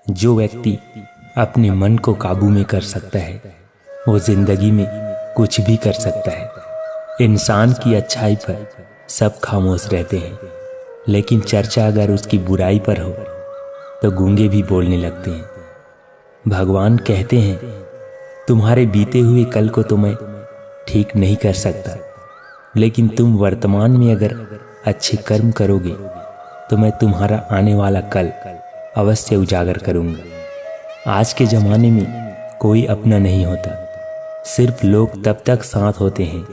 जो व्यक्ति अपने मन को काबू में कर सकता है वो जिंदगी में कुछ भी कर सकता है। इंसान की अच्छाई पर सब खामोश रहते हैं, लेकिन चर्चा अगर उसकी बुराई पर हो तो गूंगे भी बोलने लगते हैं। भगवान कहते हैं, तुम्हारे बीते हुए कल को तो मैं ठीक नहीं कर सकता, लेकिन तुम वर्तमान में अगर अच्छे कर्म करोगे तो मैं तुम्हारा आने वाला कल अवश्य उजागर करूंगा। आज के ज़माने में कोई अपना नहीं होता, सिर्फ लोग तब तक साथ होते हैं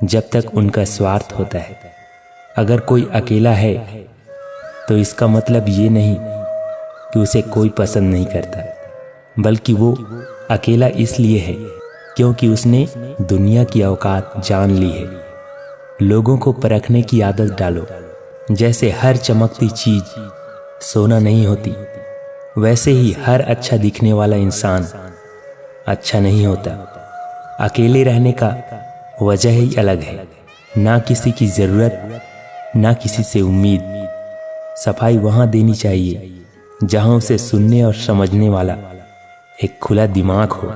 जब तक उनका स्वार्थ होता है। अगर कोई अकेला है तो इसका मतलब ये नहीं कि उसे कोई पसंद नहीं करता, बल्कि वो अकेला इसलिए है क्योंकि उसने दुनिया की औकात जान ली है। लोगों को परखने की आदत डालो। जैसे हर चमकती चीज सोना नहीं होती, वैसे ही हर अच्छा दिखने वाला इंसान अच्छा नहीं होता। अकेले रहने का वजह ही अलग है, ना किसी की ज़रूरत ना किसी से उम्मीद। सफाई वहाँ देनी चाहिए जहाँ उसे सुनने और समझने वाला एक खुला दिमाग हो।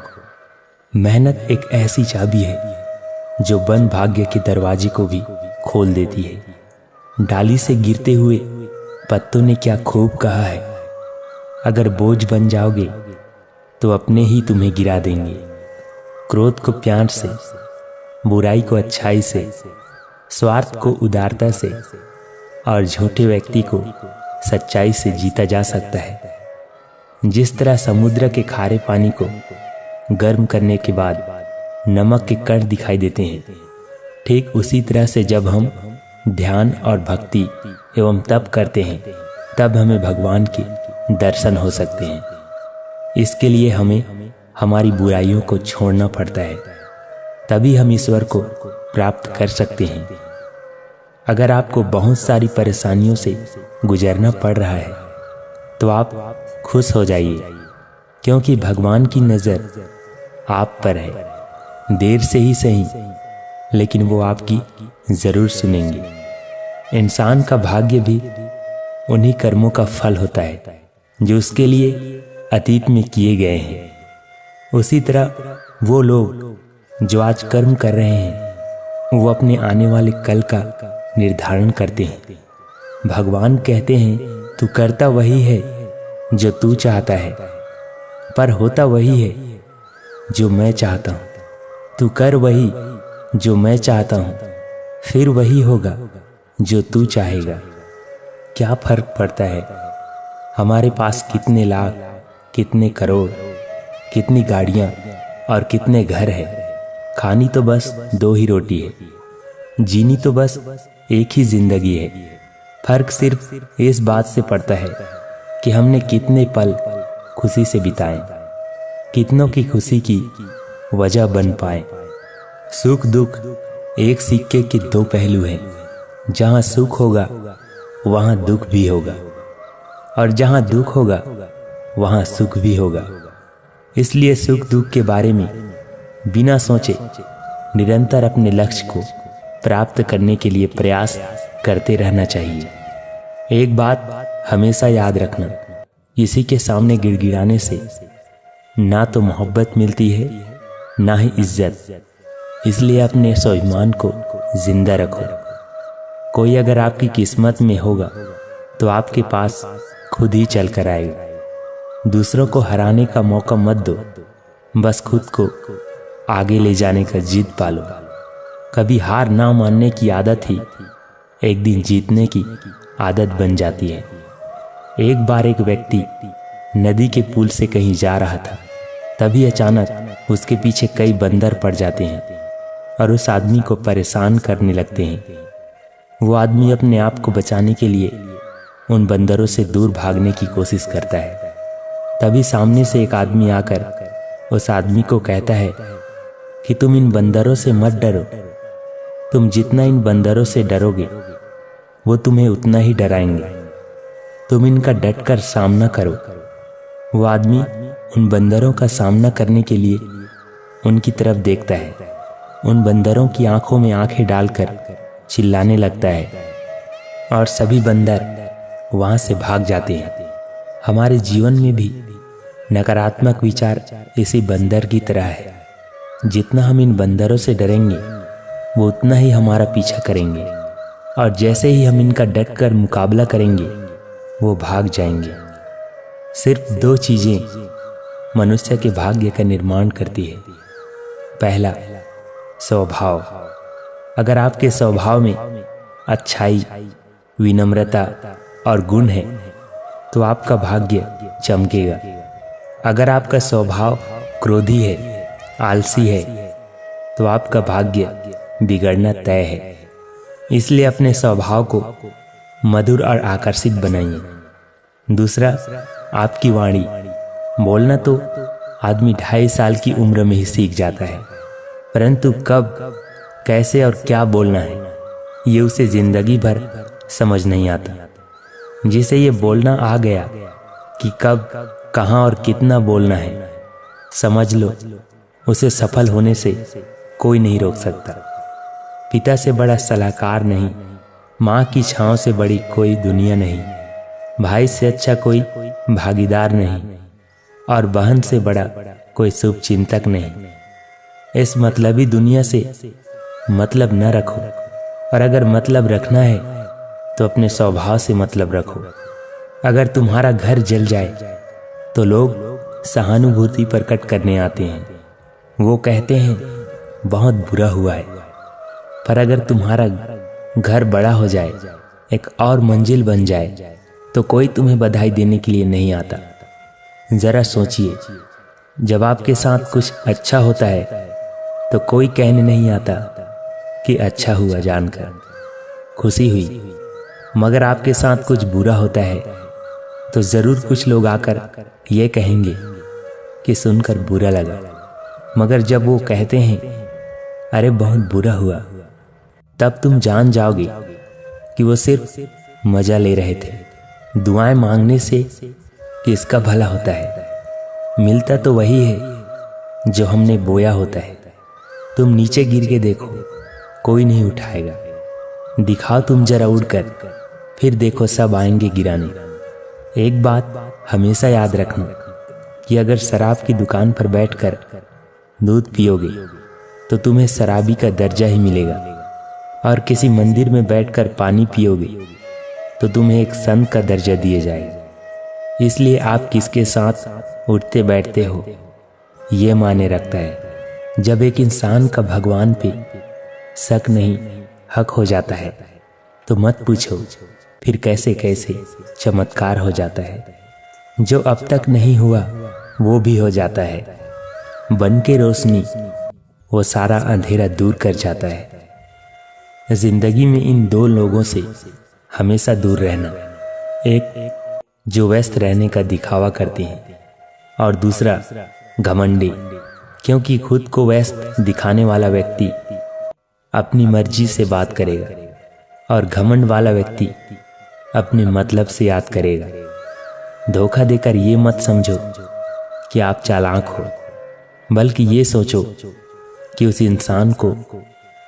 मेहनत एक ऐसी चाबी है जो बंद भाग्य के दरवाजे को भी खोल देती है। डाली से गिरते हुए पत्तों ने क्या खूब कहा है, अगर बोझ बन जाओगे तो अपने ही तुम्हें गिरा देंगे। क्रोध को प्यार से, बुराई को अच्छाई से, स्वार्थ को उदारता से और झूठे व्यक्ति को सच्चाई से जीता जा सकता है। जिस तरह समुद्र के खारे पानी को गर्म करने के बाद नमक के कण दिखाई देते हैं, ठीक उसी तरह से जब हम ध्यान और भक्ति एवं तप करते हैं तब हमें भगवान के दर्शन हो सकते हैं। इसके लिए हमें हमारी बुराइयों को छोड़ना पड़ता है, तभी हम ईश्वर को प्राप्त कर सकते हैं। अगर आपको बहुत सारी परेशानियों से गुजरना पड़ रहा है तो आप खुश हो जाइए, क्योंकि भगवान की नज़र आप पर है। देर से ही सही, लेकिन वो आपकी ज़रूर सुनेंगे। इंसान का भाग्य भी उन्हीं कर्मों का फल होता है जो उसके लिए अतीत में किए गए हैं। उसी तरह वो लोग जो आज कर्म कर रहे हैं वो अपने आने वाले कल का निर्धारण करते हैं। भगवान कहते हैं, तू करता वही है जो तू चाहता है, पर होता वही है जो मैं चाहता हूँ। तू कर वही जो मैं चाहता हूँ, फिर वही होगा जो तू चाहेगा। क्या फर्क पड़ता है हमारे पास कितने लाख, कितने करोड़, कितनी गाड़ियाँ और कितने घर है। खानी तो बस 2 ही रोटी है, जीनी तो बस एक ही जिंदगी है। फर्क सिर्फ इस बात से पड़ता है कि हमने कितने पल खुशी से बिताए, कितनों की खुशी की वजह बन पाए। सुख दुख एक सिक्के के 2 पहलू हैं। जहाँ सुख होगा वहाँ दुख भी होगा, और जहाँ दुख होगा वहाँ सुख भी होगा। इसलिए सुख दुख के बारे में बिना सोचे निरंतर अपने लक्ष्य को प्राप्त करने के लिए प्रयास करते रहना चाहिए। एक बात हमेशा याद रखना, किसी के सामने गिड़गिड़ाने से ना तो मोहब्बत मिलती है ना ही इज्जत। इसलिए अपने स्वाभिमान को जिंदा रखो। कोई अगर आपकी किस्मत में होगा तो आपके पास खुद ही चल कर आएगा। दूसरों को हराने का मौका मत दो, बस खुद को आगे ले जाने का जिद पालो। कभी हार ना मानने की आदत ही एक दिन जीतने की आदत बन जाती है। एक बार एक व्यक्ति नदी के पुल से कहीं जा रहा था, तभी अचानक उसके पीछे कई बंदर पड़ जाते हैं और उस आदमी को परेशान करने लगते हैं। वो आदमी अपने आप को बचाने के लिए उन बंदरों से दूर भागने की कोशिश करता है। तभी सामने से एक आदमी आकर उस आदमी को कहता है कि तुम इन बंदरों से मत डरो, तुम जितना इन बंदरों से डरोगे वो तुम्हें उतना ही डराएंगे। तुम इनका डटकर सामना करो। वो आदमी उन बंदरों का सामना करने के लिए उनकी तरफ देखता है, उन बंदरों की आंखों में आंखें डालकर चिल्लाने लगता है और सभी बंदर वहां से भाग जाते हैं। हमारे जीवन में भी नकारात्मक विचार इसी बंदर की तरह है। जितना हम इन बंदरों से डरेंगे वो उतना ही हमारा पीछा करेंगे, और जैसे ही हम इनका डट कर मुकाबला करेंगे वो भाग जाएंगे। सिर्फ 2 चीज़ें मनुष्य के भाग्य का निर्माण करती है। पहला, स्वभाव। अगर आपके स्वभाव में अच्छाई, विनम्रता और गुण है तो आपका भाग्य चमकेगा। अगर आपका स्वभाव क्रोधी है, आलसी है, तो आपका भाग्य बिगड़ना तय है। इसलिए अपने स्वभाव को मधुर और आकर्षित बनाइए। दूसरा, आपकी वाणी। बोलना तो आदमी 2.5 साल की उम्र में ही सीख जाता है, परंतु कब, कैसे और क्या बोलना है ये उसे जिंदगी भर समझ नहीं आता। जिसे ये बोलना आ गया कि कब, कहाँ और कितना बोलना है, समझ लो उसे सफल होने से कोई नहीं रोक सकता। पिता से बड़ा सलाहकार नहीं, माँ की छाँव से बड़ी कोई दुनिया नहीं, भाई से अच्छा कोई भागीदार नहीं, और बहन से बड़ा कोई शुभ चिंतक नहीं। इस मतलबी दुनिया से मतलब न रखो, और अगर मतलब रखना है तो अपने स्वभाव से मतलब रखो। अगर तुम्हारा घर जल जाए तो लोग सहानुभूति प्रकट करने आते हैं। वो कहते हैं बहुत बुरा हुआ है, पर अगर तुम्हारा घर बड़ा हो जाए, एक और मंजिल बन जाए, तो कोई तुम्हें बधाई देने के लिए नहीं आता। जरा सोचिए, जब आपके साथ कुछ अच्छा होता है तो कोई कहने नहीं आता कि अच्छा हुआ जानकर, खुशी हुई। मगर आपके साथ कुछ बुरा होता है तो ज़रूर कुछ लोग आकर ये कहेंगे कि सुनकर बुरा लगा। मगर जब वो कहते हैं अरे बहुत बुरा हुआ, तब तुम जान जाओगे कि वो सिर्फ मज़ा ले रहे थे। दुआएं मांगने से किसका भला होता है? मिलता तो वही है जो हमने बोया होता है। तुम नीचे गिर के देखो, कोई नहीं उठाएगा। दिखाओ तुम जरा उड़कर, फिर देखो सब आएंगे गिराने। एक बात हमेशा याद रखना कि अगर शराब की दुकान पर बैठकर दूध पियोगे तो तुम्हें शराबी का दर्जा ही मिलेगा, और किसी मंदिर में बैठकर पानी पियोगे तो तुम्हें एक संत का दर्जा दिया जाएगा। इसलिए आप किसके साथ उठते बैठते हो ये मायने रखता है। जब एक इंसान का भगवान पे शक नहीं हक हो जाता है तो मत पूछो फिर कैसे कैसे चमत्कार हो जाता है। जो अब तक नहीं हुआ वो भी हो जाता है। बन के रोशनी वो सारा अंधेरा दूर कर जाता है। जिंदगी में इन 2 लोगों से हमेशा दूर रहना, एक जो व्यस्त रहने का दिखावा करते हैं और दूसरा घमंडी, क्योंकि खुद को व्यस्त दिखाने वाला व्यक्ति अपनी मर्जी से बात करेगा और घमंड वाला व्यक्ति अपने मतलब से याद करेगा। धोखा देकर ये मत समझो कि आप चालाक हो, बल्कि ये सोचो कि उस इंसान को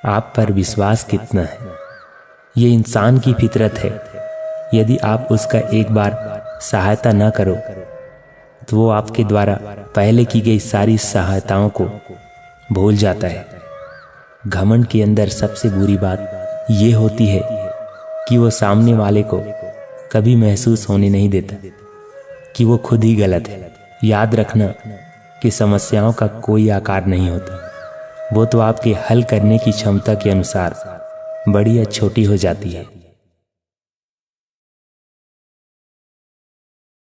आप पर विश्वास कितना है। ये इंसान की फितरत है। यदि आप उसका एक बार सहायता न करो तो वो आपके द्वारा पहले की गई सारी सहायताओं को भूल जाता है। घमंड के अंदर सबसे बुरी बात ये होती है कि वो सामने वाले को कभी महसूस होने नहीं देता कि वो खुद ही गलत है। याद रखना कि समस्याओं का कोई आकार नहीं होता, वो तो आपके हल करने की क्षमता के अनुसार बड़ी या छोटी हो जाती है।